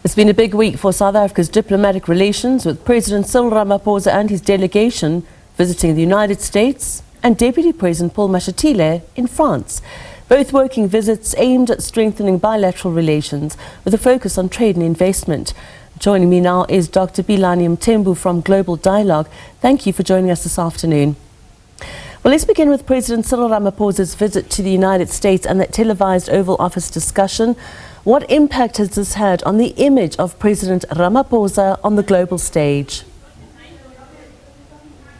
It's been a big week for South Africa's diplomatic relations, with President Cyril Ramaphosa and his delegation visiting the United States and Deputy President Paul Mashatile in France. Both working visits aimed at strengthening bilateral relations with a focus on trade and investment. Joining me now is Dr. Philani Mthembu from Global Dialogue. Thank you for joining us this afternoon. Well, let's begin with President Cyril Ramaphosa's visit to the United States and that televised Oval Office discussion. What impact has this had on the image of President Ramaphosa on the global stage?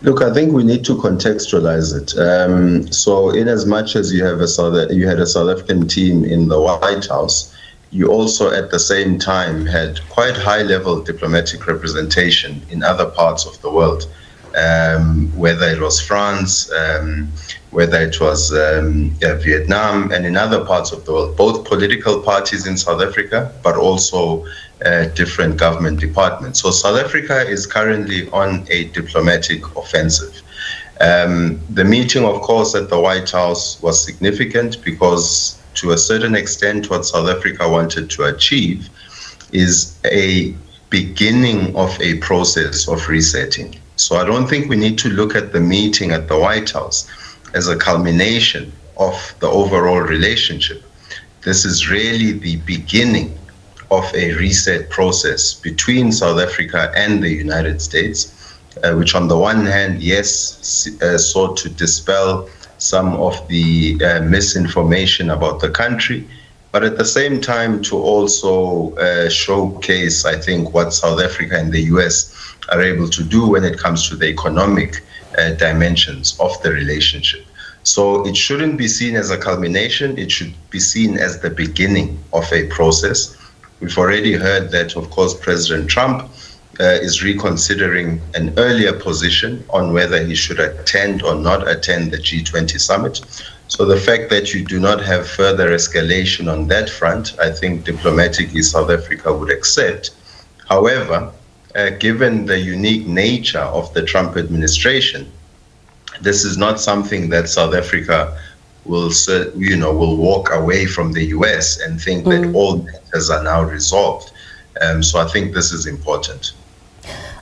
Look, I think we need to contextualize it. So in as much as you had a South African team in the White House, you also at the same time had quite high-level diplomatic representation in other parts of the world, whether it was France, whether it was Vietnam, and in other parts of the world, both political parties in South Africa, but also different government departments. So South Africa is currently on a diplomatic offensive. The meeting, of course, at the White House was significant because, to a certain extent, what South Africa wanted to achieve is a beginning of a process of resetting. So I don't think we need to look at the meeting at the White House as a culmination of the overall relationship. This is really the beginning of a reset process between South Africa and the United States, which on the one hand, yes, sought to dispel some of the misinformation about the country, but at the same time to also showcase, I think, what South Africa and the US are able to do when it comes to the economic dimensions of the relationship. So it shouldn't be seen as a culmination, it should be seen as the beginning of a process. We've already heard that, of course, President Trump is reconsidering an earlier position on whether he should attend or not attend the G20 summit. So the fact that you do not have further escalation on that front, I think diplomatically South Africa would accept. However, given the unique nature of the Trump administration, this is not something that South Africa will walk away from the US and think that all matters are now resolved. So I think this is important.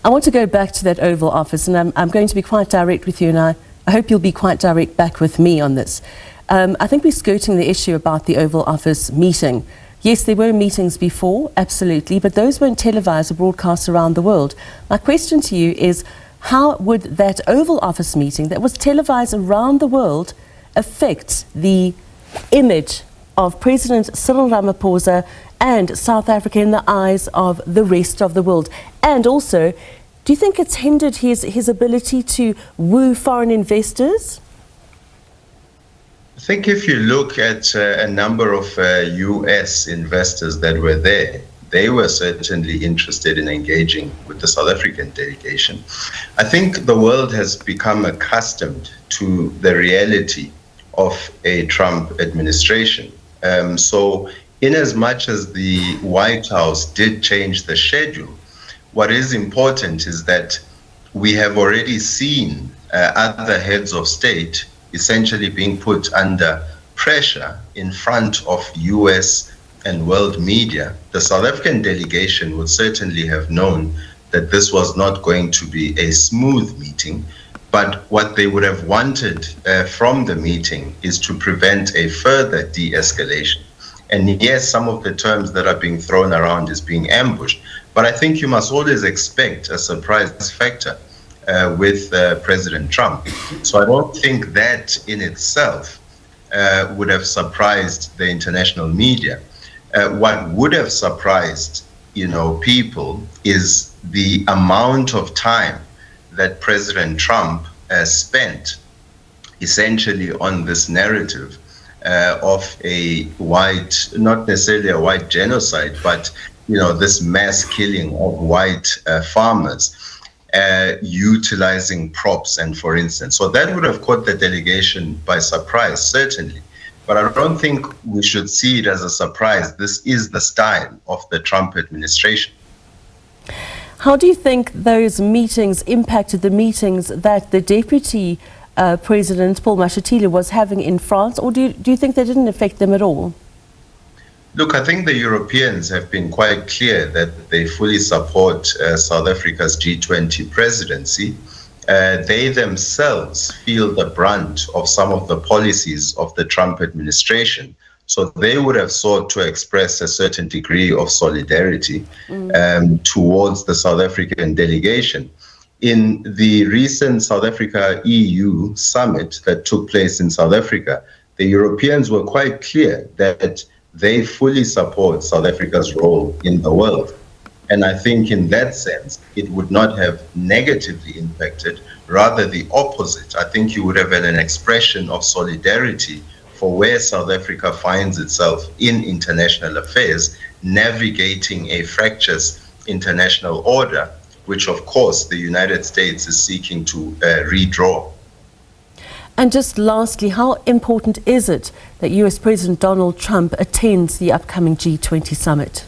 I want to go back to that Oval Office, and I'm going to be quite direct with you, and I hope you'll be quite direct back with me on this. I think we're skirting the issue about the Oval Office meeting. Yes, there were meetings before, absolutely, but those weren't televised or broadcast around the world. My question to you is, how would that Oval Office meeting that was televised around the world affect the image of President Cyril Ramaphosa and South Africa in the eyes of the rest of the world? And also, do you think it's hindered his ability to woo foreign investors? I think if you look at a number of US investors that were there, they were certainly interested in engaging with the South African delegation. I think the world has become accustomed to the reality of a Trump administration. So in as much as the White House did change the schedule, what is important is that we have already seen other heads of state essentially being put under pressure in front of US and world media. The South African delegation would certainly have known that this was not going to be a smooth meeting, but what they would have wanted from the meeting is to prevent a further de-escalation. And yes, some of the terms that are being thrown around is being ambushed, but I think you must always expect a surprise factor with President Trump. So I don't think that in itself would have surprised the international media. What would have surprised, people is the amount of time that President Trump spent essentially on this narrative of a white, not necessarily a white genocide, but this mass killing of white farmers, utilizing props and for instance. So that would have caught the delegation by surprise, certainly. But I don't think we should see it as a surprise. This is the style of the Trump administration. How do you think those meetings impacted the meetings that the Deputy President Paul Mashatile was having in France, or do you think they didn't affect them at all? Look, I think the Europeans have been quite clear that they fully support South Africa's G20 presidency. They themselves feel the brunt of some of the policies of the Trump administration. So they would have sought to express a certain degree of solidarity towards the South African delegation. In the recent South Africa EU summit that took place in South Africa, the Europeans were quite clear that they fully support South Africa's role in the world. And I think in that sense, it would not have negatively impacted, rather the opposite. I think you would have had an expression of solidarity for where South Africa finds itself in international affairs, navigating a fractious international order, which of course the United States is seeking to redraw. And just lastly, how important is it that US President Donald Trump attends the upcoming G20 summit?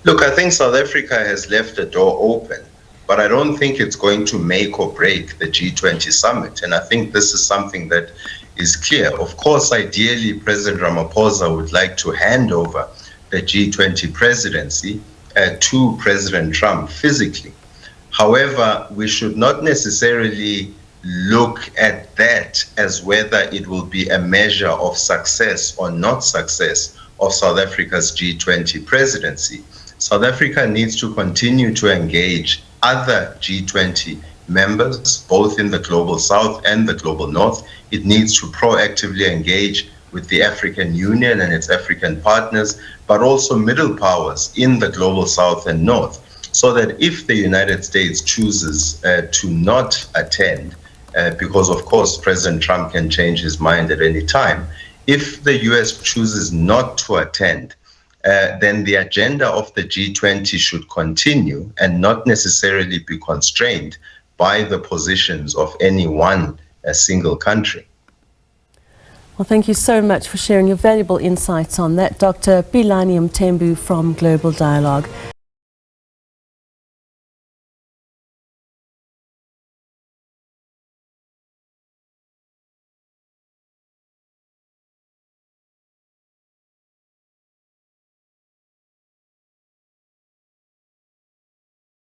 Look, I think South Africa has left the door open, but I don't think it's going to make or break the G20 summit. And I think this is something that is clear. Of course, ideally, President Ramaphosa would like to hand over the G20 presidency to President Trump physically. However, we should not necessarily look at that as whether it will be a measure of success or not success of South Africa's G20 presidency. South Africa needs to continue to engage other G20 members, both in the Global South and the Global North. It needs to proactively engage with the African Union and its African partners, but also middle powers in the Global South and North, so that if the United States chooses to not attend, because of course President Trump can change his mind at any time, if the US chooses not to attend, then the agenda of the G20 should continue and not necessarily be constrained by the positions of any one single country. Well, thank you so much for sharing your valuable insights on that, Dr. Philani Mthembu from Global Dialogue.